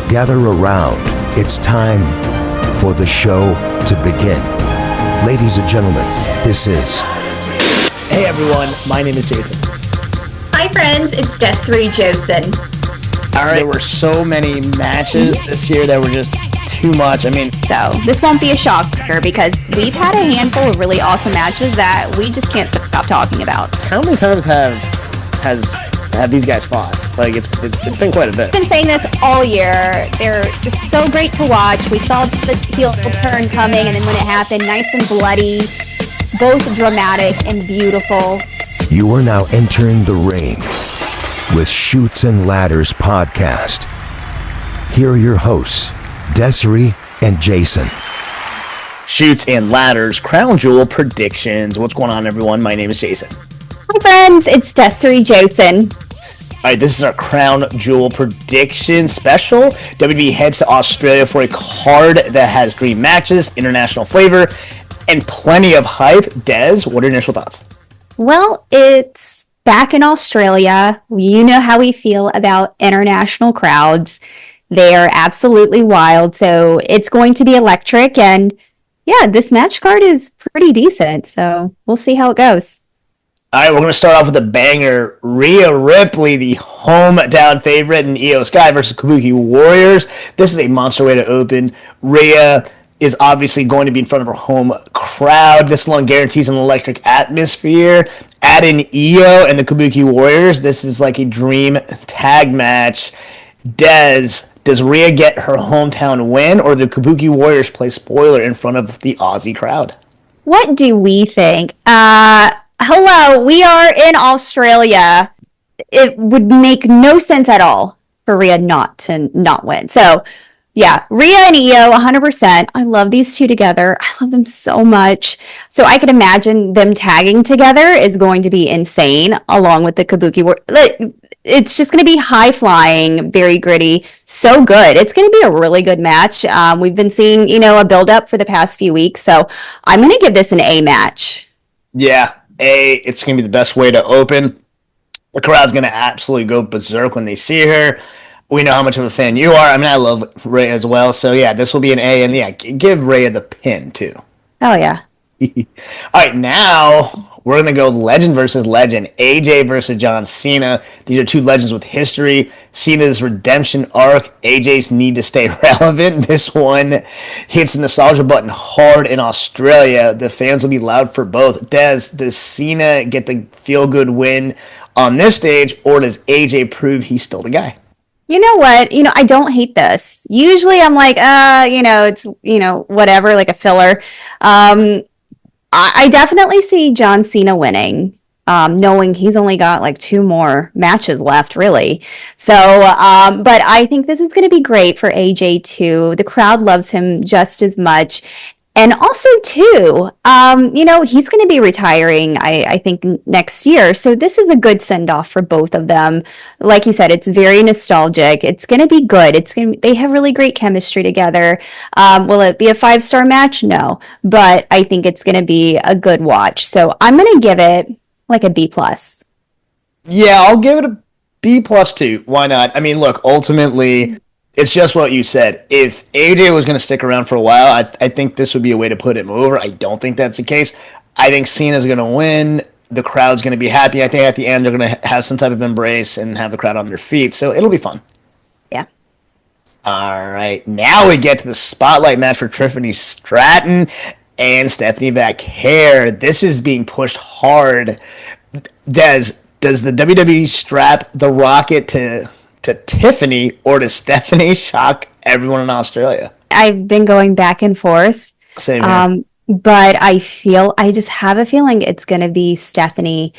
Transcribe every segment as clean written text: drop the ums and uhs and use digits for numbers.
Gather around. It's time for the show to begin. Ladies and gentlemen, this is... Hey everyone, my name is Jason. Hi friends, it's Desiree Josen. All right, there were so many matches this year that were just too much. So this won't be a shocker because we've had a handful of really awesome matches that we just can't stop talking about. How many times have these guys fought? Like it's been quite a bit. I've been saying this all year. They're just so great to watch. We saw the heel turn coming, and then when it happened, nice and bloody, both dramatic and beautiful. You are now entering the ring with Shoots and Ladders podcast. Here are your hosts, Desiree and Jason. Shoots and Ladders Crown Jewel predictions. What's going on, everyone? My name is Jason. Hi friends, it's Desiree Josen. All right, this is our Crown Jewel prediction special. WWE heads to Australia for a card that has dream matches, international flavor, and plenty of hype. Des, what are your initial thoughts? Well, it's back in Australia. You know how we feel about international crowds. They are absolutely wild, so it's going to be electric. And yeah, this match card is pretty decent, so we'll see how it goes. All right, we're going to start off with a banger. Rhea Ripley, the hometown favorite in Io Sky versus Kabuki Warriors. This is a monster way to open. Rhea is obviously going to be in front of her home crowd. This one guarantees an electric atmosphere. Add in Io and the Kabuki Warriors. This is like a dream tag match. Does Rhea get her hometown win, or the Kabuki Warriors play spoiler in front of the Aussie crowd? What do we think? Hello, we are in Australia. It would make no sense at all for Rhea not to not win. So, yeah, Rhea and Io, 100%. I love these two together. I love them so much. So I could imagine them tagging together is going to be insane, along with the Kabuki War. It's just going to be high-flying, very gritty, so good. It's going to be a really good match. We've been seeing, a build-up for the past few weeks, so I'm going to give this an A match. Yeah, it's going to be the best way to open. The crowd's going to absolutely go berserk when they see her. We know how much of a fan you are. I love Rhea as well. So, yeah, this will be an A. And, yeah, give Rhea the pin, too. Oh, yeah. All right, now we're going to go legend versus legend. AJ versus John Cena. These are two legends with history. Cena's redemption arc. AJ's need to stay relevant. This one hits the nostalgia button hard in Australia. The fans will be loud for both. Does Cena get the feel-good win on this stage, or does AJ prove he's still the guy? You know what? I don't hate this. Usually I'm like, it's, whatever, like a filler. I definitely see John Cena winning, knowing he's only got like 2 more matches left, really. So, but I think this is going to be great for AJ too. The crowd loves him just as much. And also, too, he's going to be retiring, I think, next year. So this is a good send-off for both of them. Like you said, it's very nostalgic. It's going to be good. They have really great chemistry together. Will it be a 5-star match? No. But I think it's going to be a good watch. So I'm going to give it like a B+. Yeah, I'll give it a B+ too. Why not? Look, ultimately, it's just what you said. If AJ was going to stick around for a while, I think this would be a way to put him over. I don't think that's the case. I think Cena's going to win. The crowd's going to be happy. I think at the end they're going to have some type of embrace and have the crowd on their feet. So it'll be fun. Yeah. All right. Now we get to the spotlight match for Tiffany Stratton and Stephanie McHare. This is being pushed hard. Does the WWE strap the rocket to Tiffany, or does Stephanie shock everyone in Australia? I've been going back and forth. Same here. But I just have a feeling it's going to be Stephanie.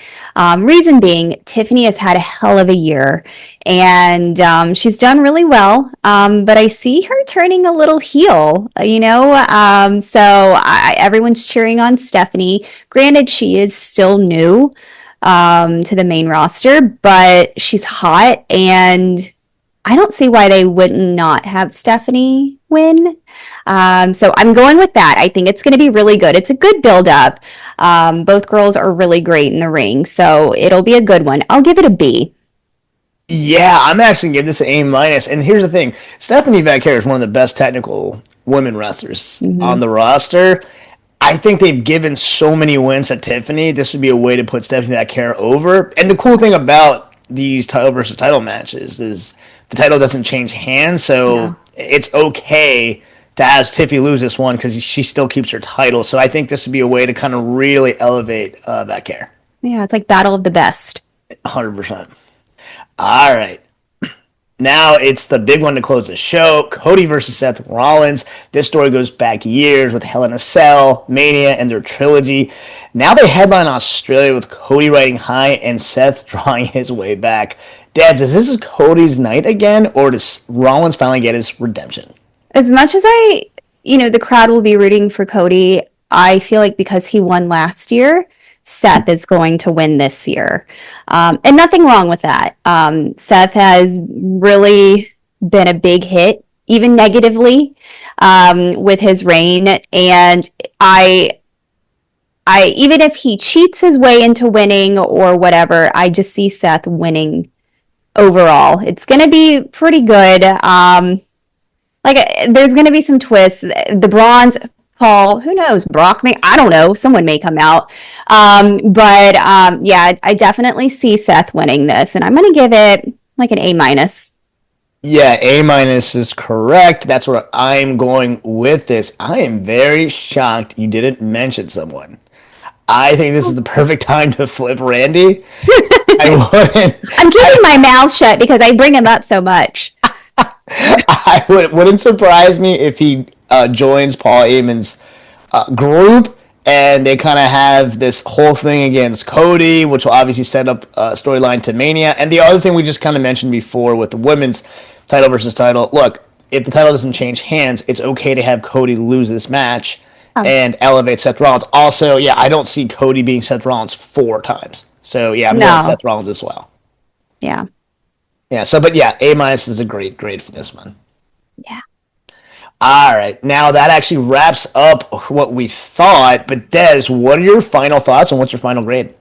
Reason being, Tiffany has had a hell of a year, and she's done really well. But I see her turning a little heel, so everyone's cheering on Stephanie. Granted, she is still new to the main roster, but she's hot, and I don't see why they would not have Stephanie win. So I'm going with that. I think it's going to be really good. It's a good build-up. Both girls are really great in the ring, so it'll be a good one. I'll give it a B. Yeah, I'm actually giving this an A minus. And here's the thing: Stephanie Vaquer is one of the best technical women wrestlers on the roster. I think they've given so many wins to Tiffany. This would be a way to put Stephanie Vaquer over. And the cool thing about these title versus title matches is the title doesn't change hands, so it's okay to have Tiffy lose this one because she still keeps her title. So I think this would be a way to kind of really elevate Vaquer. Yeah, it's like battle of the best. 100%. All right. Now it's the big one to close the show. Cody versus Seth Rollins. This story goes back years with Hell in a Cell, Mania, and their trilogy. Now they headline Australia with Cody riding high and Seth drawing his way back. Dads, is this Cody's night again, or does Rollins finally get his redemption? As much as the crowd will be rooting for Cody, I feel like because he won last year, Seth is going to win this year. And nothing wrong with that. Seth has really been a big hit, even negatively, with his reign. And I even if he cheats his way into winning or whatever, I just see Seth winning overall. It's going to be pretty good. There's going to be some twists. The Bronze, Paul, who knows? Brock I don't know. Someone may come out. I definitely see Seth winning this, and I'm going to give it like an A minus. Yeah, A minus is correct. That's where I'm going with this. I am very shocked you didn't mention someone. I think this is the perfect time to flip Randy. I'm keeping my mouth shut because I bring him up so much. Wouldn't surprise me if he joins Paul Heyman's group, and they kind of have this whole thing against Cody, which will obviously set up a storyline to Mania. And the other thing we just kind of mentioned before with the women's title versus title, look, if the title doesn't change hands, it's okay to have Cody lose this match and elevate Seth Rollins. Also, I don't see Cody being Seth Rollins 4 times. So, I'm going Seth Rollins as well. Yeah. Yeah, A minus is a great grade for this one. Yeah. All right, now that actually wraps up what we thought. But Des, what are your final thoughts and what's your final grade?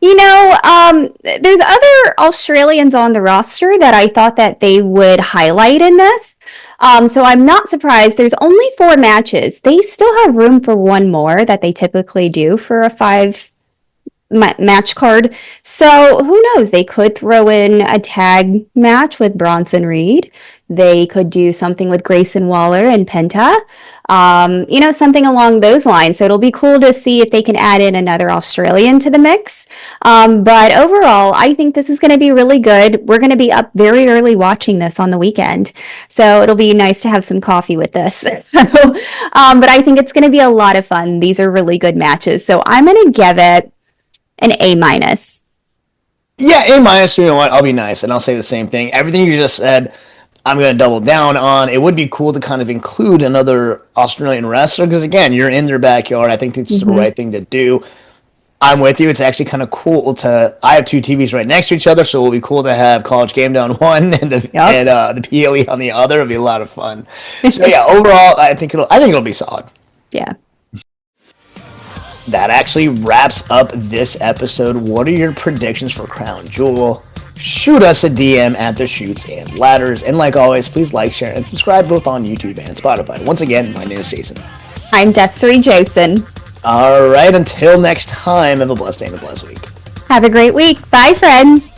There's other Australians on the roster that I thought that they would highlight in this. So I'm not surprised. There's only 4 matches. They still have room for one more that they typically do for a 5 match card. So who knows? They could throw in a tag match with Bronson Reed. They could do something with Grayson Waller and Penta. Something along those lines. So it'll be cool to see if they can add in another Australian to the mix. But overall, I think this is going to be really good. We're going to be up very early watching this on the weekend. So it'll be nice to have some coffee with this. But I think it's going to be a lot of fun. These are really good matches. So I'm going to give it an A minus. Yeah, A minus. You know what? I'll be nice and I'll say the same thing. Everything you just said, I'm going to double down on. It would be cool to kind of include another Australian wrestler because, again, you're in their backyard. I think it's the right thing to do. I'm with you. It's actually kind of cool I have 2 TVs right next to each other, so it'll be cool to have College Game Day on one and the PLE on the other. It'll be a lot of fun. So, overall, I think it'll be solid. Yeah. That actually wraps up this episode. What are your predictions for Crown Jewel? Shoot us a DM at the Shoots and Ladders. And like always, please like, share, and subscribe both on YouTube and Spotify. Once again, my name is Jason. I'm Desiree Josen. All right, until next time, have a blessed day and a blessed week. Have a great week. Bye, friends.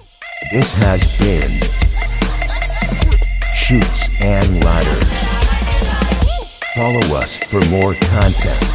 This has been Shoots and Ladders. Follow us for more content.